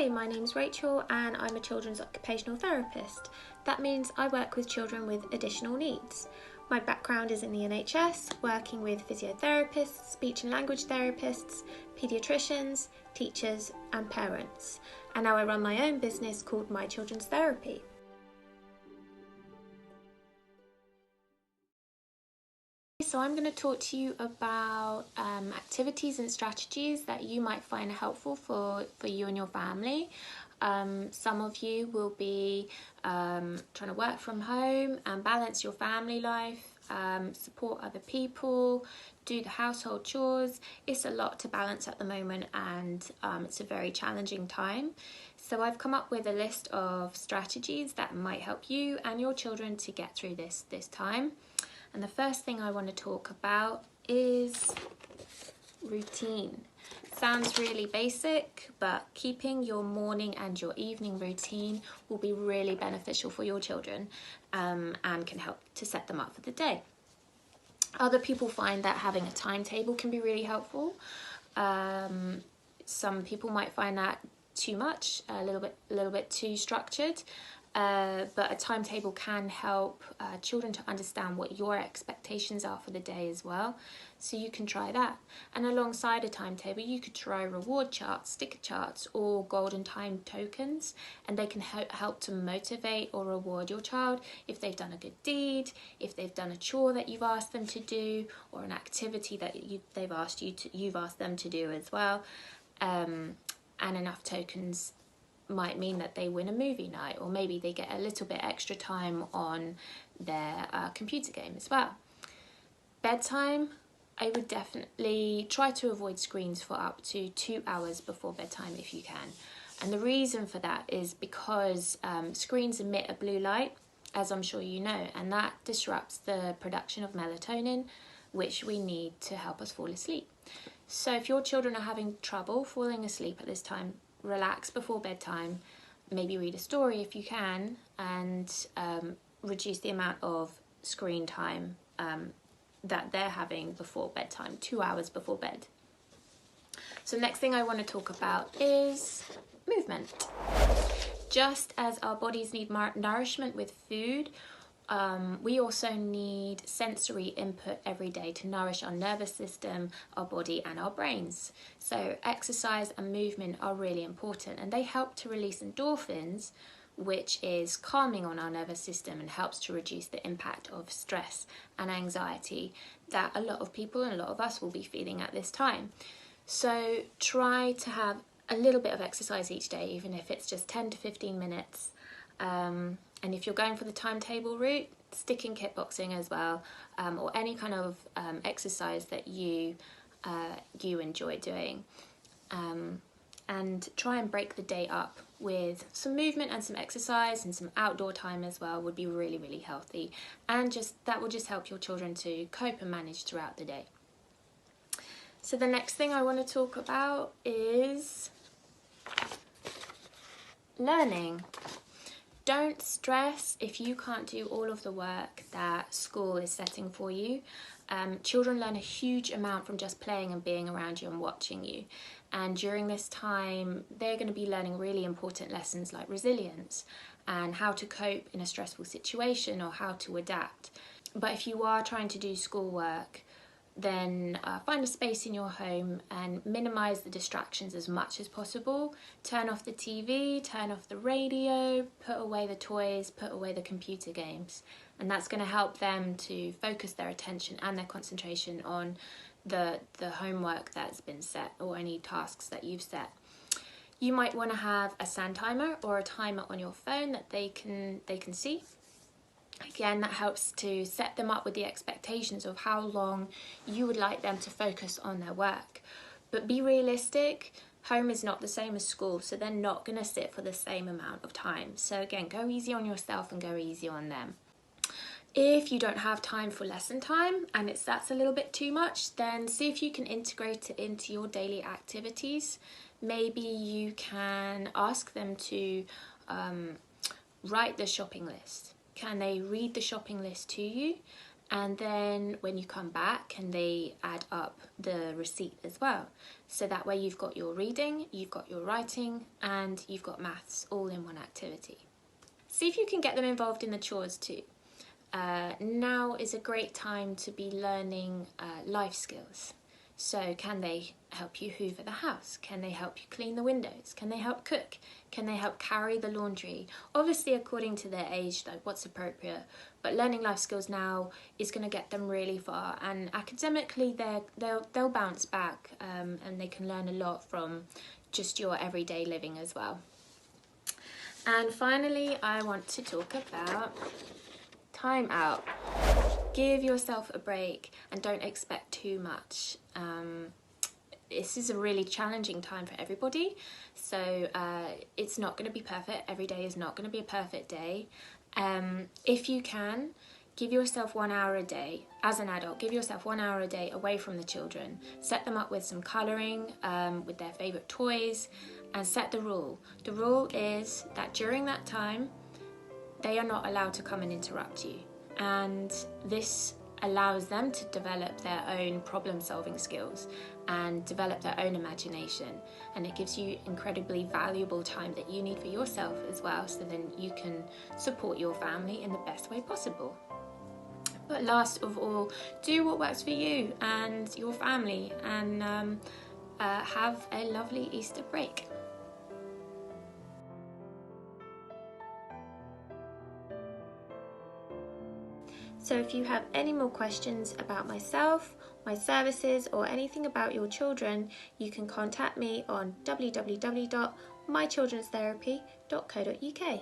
Hi, my name's Rachel and I'm a children's occupational therapist. That means I work with children with additional needs. My background is in the NHS, working with physiotherapists, speech and language therapists, paediatricians, teachers and parents. And now I run my own business called My Children's Therapy. So I'm going to talk to you about activities and strategies that you might find helpful for you and your family. Some of you will be trying to work from home and balance your family life, support other people, do the household chores. It's a lot to balance at the moment and it's a very challenging time. So I've come up with a list of strategies that might help you and your children to get through this time. And the first thing I want to talk about is routine. Sounds really basic, but keeping your morning and your evening routine will be really beneficial for your children and can help to set them up for the day. Other people find that having a timetable can be really helpful. Some people might find that too much, a little bit too structured. But a timetable can help children to understand what your expectations are for the day as well. So you can try that. And alongside a timetable, you could try reward charts, sticker charts, or golden time tokens. And they can help to motivate or reward your child if they've done a good deed, if they've done a chore that you've asked them to do, or an activity that you've asked them to do as well. And enough tokens might mean that they win a movie night, or maybe they get a little bit extra time on their computer game as well. Bedtime, I would definitely try to avoid screens for up to 2 hours before bedtime if you can. And the reason for that is because screens emit a blue light, as I'm sure you know, and that disrupts the production of melatonin, which we need to help us fall asleep. So if your children are having trouble falling asleep at this time, relax before bedtime, maybe read a story if you can, and reduce the amount of screen time that they're having before bedtime, 2 hours before bed. So next thing I want to talk about is movement. Just as our bodies need nourishment with food, we also need sensory input every day to nourish our nervous system, our body and our brains. So exercise and movement are really important, and they help to release endorphins, which is calming on our nervous system and helps to reduce the impact of stress and anxiety that a lot of people and a lot of us will be feeling at this time. So try to have a little bit of exercise each day, even if it's just 10 to 15 minutes. And if you're going for the timetable route, stick in kickboxing as well, or any kind of exercise that you enjoy doing. And try and break the day up with some movement and some exercise and some outdoor time as well would be really, really healthy. And that will just help your children to cope and manage throughout the day. So the next thing I want to talk about is learning. Don't stress if you can't do all of the work that school is setting for you. Children learn a huge amount from just playing and being around you and watching you. And during this time, they're going to be learning really important lessons like resilience and how to cope in a stressful situation or how to adapt. But if you are trying to do schoolwork, then find a space in your home and minimize the distractions as much as possible. Turn off the TV, turn off the radio, put away the toys, put away the computer games. And that's going to help them to focus their attention and their concentration on the homework that's been set or any tasks that you've set. You might want to have a sand timer or a timer on your phone that they can see. Again, that helps to set them up with the expectations of how long you would like them to focus on their work. But be realistic, home is not the same as school, so they're not going to sit for the same amount of time. So again, go easy on yourself and go easy on them. If you don't have time for lesson time and that's a little bit too much, then see if you can integrate it into your daily activities. Maybe you can ask them to write the shopping list. Can they read the shopping list to you? And then when you come back, can they add up the receipt as well? So that way you've got your reading, you've got your writing, and you've got maths all in one activity. See if you can get them involved in the chores too. Now is a great time to be learning life skills. So can they help you hoover the house? Can they help you clean the windows? Can they help cook? Can they help carry the laundry? Obviously according to their age, like what's appropriate, but learning life skills now is going to get them really far, and academically they'll bounce back, and they can learn a lot from just your everyday living as well. And finally, I want to talk about time out. Give yourself a break and don't expect too much. This is a really challenging time for everybody, so it's not going to be perfect. Every day is not going to be a perfect day. If you can, give yourself 1 hour a day. As an adult, give yourself 1 hour a day away from the children. Set them up with some colouring, with their favourite toys, and set the rule. The rule is that during that time, they are not allowed to come and interrupt you. And this allows them to develop their own problem-solving skills and develop their own imagination. And it gives you incredibly valuable time that you need for yourself as well, so then you can support your family in the best way possible. But last of all, do what works for you and your family, and have a lovely Easter break. So if you have any more questions about myself, my services, or anything about your children, you can contact me on www.mychildrenstherapy.co.uk.